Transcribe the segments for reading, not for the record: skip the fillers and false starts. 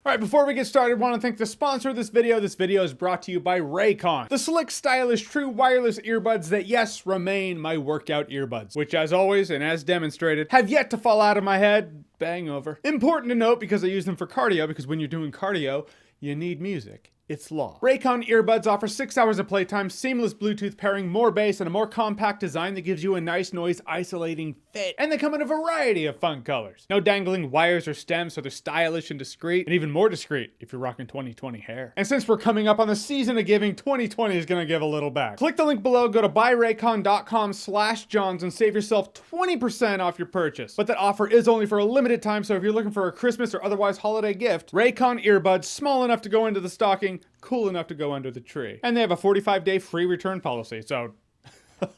All right, before we get started, I want to thank the sponsor of this video. This video is brought to you by Raycon, the slick, stylish, true wireless earbuds that, yes, remain my workout earbuds, which as always, and as demonstrated, have yet to fall out of my head. Bang over. Important to note because I use them for cardio, because when you're doing cardio, you need music. It's law. Raycon earbuds offer 6 hours of playtime, seamless Bluetooth pairing, more bass, and a more compact design that gives you a nice noise isolating fit. And they come in a variety of fun colors. No dangling wires or stems, so they're stylish and discreet, and even more discreet if you're rocking 2020 hair. And since we're coming up on the season of giving, 2020 is gonna give a little back. Click the link below, go to buyraycon.com/Johns and save yourself 20% off your purchase. But that offer is only for a limited time, so if you're looking for a Christmas or otherwise holiday gift, Raycon earbuds, small enough to go into the stocking, cool enough to go under the tree. And they have a 45-day free return policy, so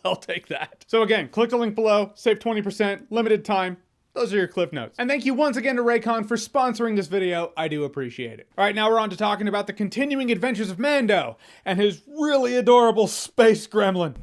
I'll take that. So again, click the link below, save 20%, limited time. Those are your cliff notes. And thank you once again to Raycon for sponsoring this video. I do appreciate it. All right, now we're on to talking about the continuing adventures of Mando and his really adorable space gremlin.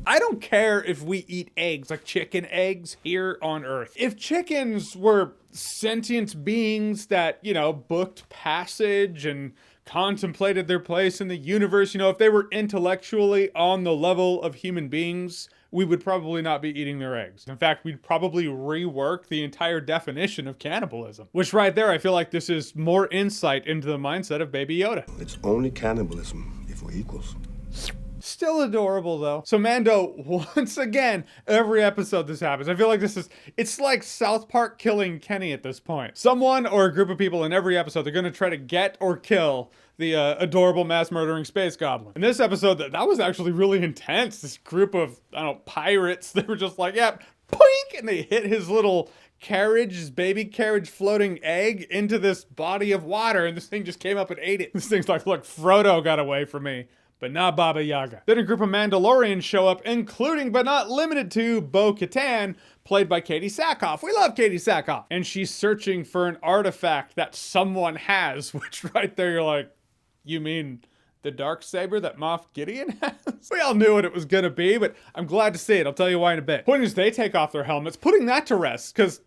I don't care if we eat eggs, like chicken eggs, here on Earth. If chickens were sentient beings that, you know, booked passage and contemplated their place in the universe, you know, if they were intellectually on the level of human beings, we would probably not be eating their eggs. In fact, we'd probably rework the entire definition of cannibalism. Which right there, I feel like this is more insight into the mindset of Baby Yoda. It's only cannibalism if we're equals. Still adorable though. So Mando, once again, every episode this happens. I feel like it's like South Park killing Kenny at this point. Someone or a group of people in every episode, they're gonna try to get or kill the adorable mass murdering space goblin. In this episode, that was actually really intense. This group of, I don't know, pirates, they were just like, yep, poink, and they hit his little carriage, his baby carriage floating egg into this body of water, and this thing just came up and ate it. This thing's like, look, Frodo got away from me, but not Baba Yaga. Then a group of Mandalorians show up, including but not limited to Bo-Katan, played by Katie Sackhoff. We love Katie Sackhoff. And she's searching for an artifact that someone has, which right there you're like, you mean the Darksaber that Moff Gideon has? We all knew what it was gonna be, but I'm glad to see it. I'll tell you why in a bit. Point is, they take off their helmets, putting that to rest, because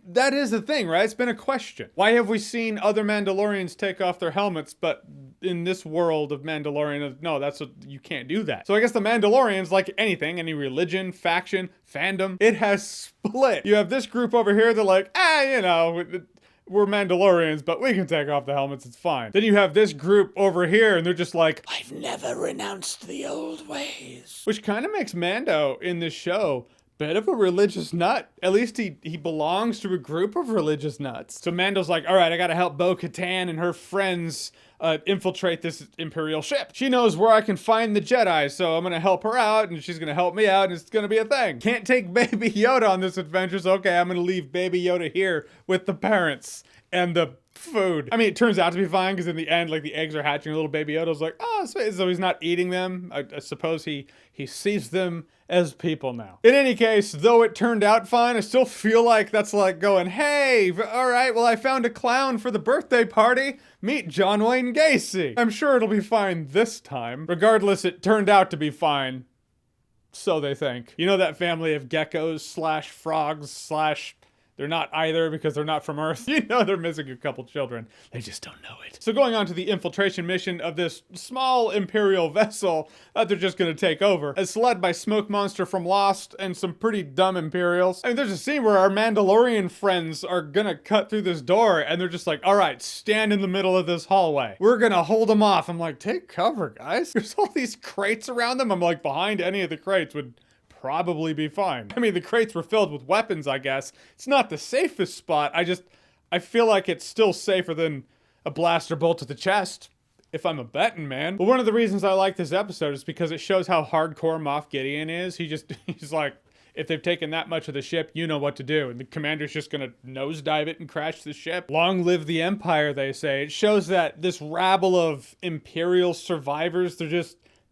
that is a thing, right? It's been a question. Why have we seen other Mandalorians take off their helmets, but in this world of Mandalorian, no, you can't do that. So I guess the Mandalorians, like anything, any religion, faction, fandom, it has split. You have this group over here, they're like, you know, we're Mandalorians, but we can take off the helmets, it's fine. Then you have this group over here, and they're just like, I've never renounced the old ways. Which kind of makes Mando in this show bit of a religious nut. At least he belongs to a group of religious nuts. So Mando's like, all right, I gotta help Bo-Katan and her friends infiltrate this Imperial ship. She knows where I can find the Jedi, so I'm gonna help her out, and she's gonna help me out, and it's gonna be a thing. Can't take Baby Yoda on this adventure, so okay, I'm gonna leave Baby Yoda here with the parents and the food. I mean, it turns out to be fine, because in the end, like, the eggs are hatching, and little Baby Yoda's like, oh, so he's not eating them. I suppose he sees them as people now. In any case, though it turned out fine, I still feel like that's like going, hey, all right, well, I found a clown for the birthday party. Meet John Wayne Gacy. I'm sure it'll be fine this time. Regardless, it turned out to be fine. So they think. You know that family of geckos / frogs / they're not either because they're not from Earth. You know they're missing a couple children. They just don't know it. So going on to the infiltration mission of this small Imperial vessel that they're just gonna take over. It's led by Smoke Monster from Lost and some pretty dumb Imperials. I mean, there's a scene where our Mandalorian friends are gonna cut through this door and they're just like, all right, stand in the middle of this hallway. We're gonna hold them off. I'm like, take cover, guys. There's all these crates around them. I'm like, behind any of the crates would probably be fine. I mean, the crates were filled with weapons, I guess. It's not the safest spot. I feel like it's still safer than a blaster bolt to the chest, if I'm a betting man. But one of the reasons I like this episode is because it shows how hardcore Moff Gideon is. He's like, if they've taken that much of the ship, you know what to do. And the commander's just gonna nosedive it and crash the ship. Long live the Empire, they say. It shows that this rabble of Imperial survivors,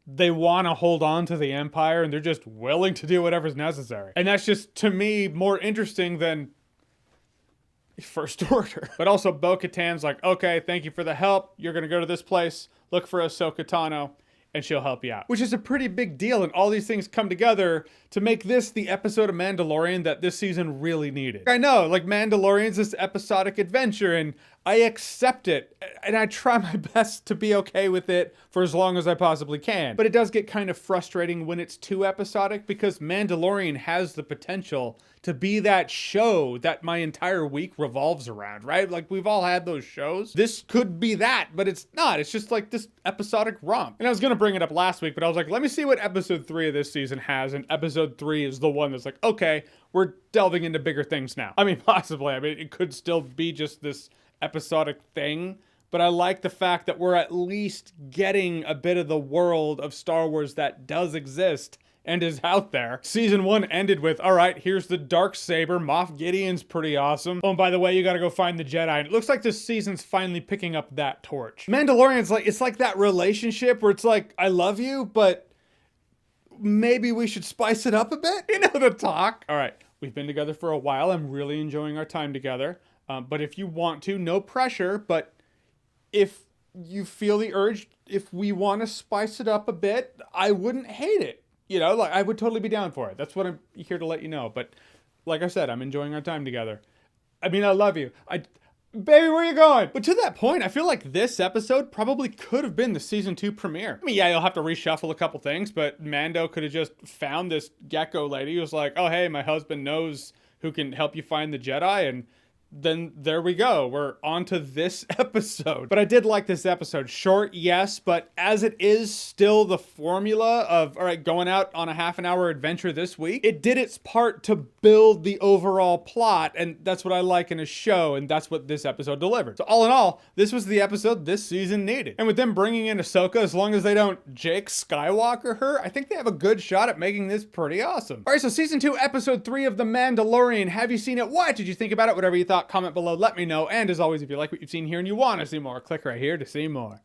they want to hold on to the Empire, and they're just willing to do whatever's necessary. And that's just, to me, more interesting than First Order. But also, Bo-Katan's like, okay, thank you for the help. You're going to go to this place, look for Ahsoka Tano, and she'll help you out. Which is a pretty big deal, and all these things come together to make this the episode of Mandalorian that this season really needed. I know, like, Mandalorian's this episodic adventure, and I accept it, and I try my best to be okay with it for as long as I possibly can. But it does get kind of frustrating when it's too episodic, because Mandalorian has the potential to be that show that my entire week revolves around, right? Like, we've all had those shows. This could be that, but it's not. It's just like this episodic romp. And I was gonna bring it up last week, but I was like, let me see what episode 3 of this season has, and episode 3 is the one that's like, okay, we're delving into bigger things now. I mean, possibly. I mean, it could still be just this episodic thing, but I like the fact that we're at least getting a bit of the world of Star Wars that does exist and is out there. Season 1 ended with, all right, here's the Darksaber. Moff Gideon's pretty awesome. Oh, and by the way, you gotta go find the Jedi. And it looks like this season's finally picking up that torch. Mandalorian's like, it's like that relationship where it's like, I love you, but maybe we should spice it up a bit? You know the talk? All right, we've been together for a while. I'm really enjoying our time together. But if you want to, no pressure, but if you feel the urge, if we want to spice it up a bit, I wouldn't hate it. You know, like, I would totally be down for it. That's what I'm here to let you know. But like I said, I'm enjoying our time together. I mean, I love you. Baby, where you going? But to that point, I feel like this episode probably could have been the season 2 premiere. I mean, yeah, you'll have to reshuffle a couple things, but Mando could have just found this gecko lady who was like, oh, hey, my husband knows who can help you find the Jedi, and then there we go. We're on to this episode. But I did like this episode. Short, yes, but as it is still the formula of, all right, going out on a half-an-hour adventure this week, it did its part to build the overall plot, and that's what I like in a show, and that's what this episode delivered. So all in all, this was the episode this season needed. And with them bringing in Ahsoka, as long as they don't Jake Skywalker her, I think they have a good shot at making this pretty awesome. All right, so season 2, episode 3 of The Mandalorian. Have you seen it? What did you think about it? Whatever you thought, comment below, let me know. And as always, if you like what you've seen here and you want to see more, click right here to see more.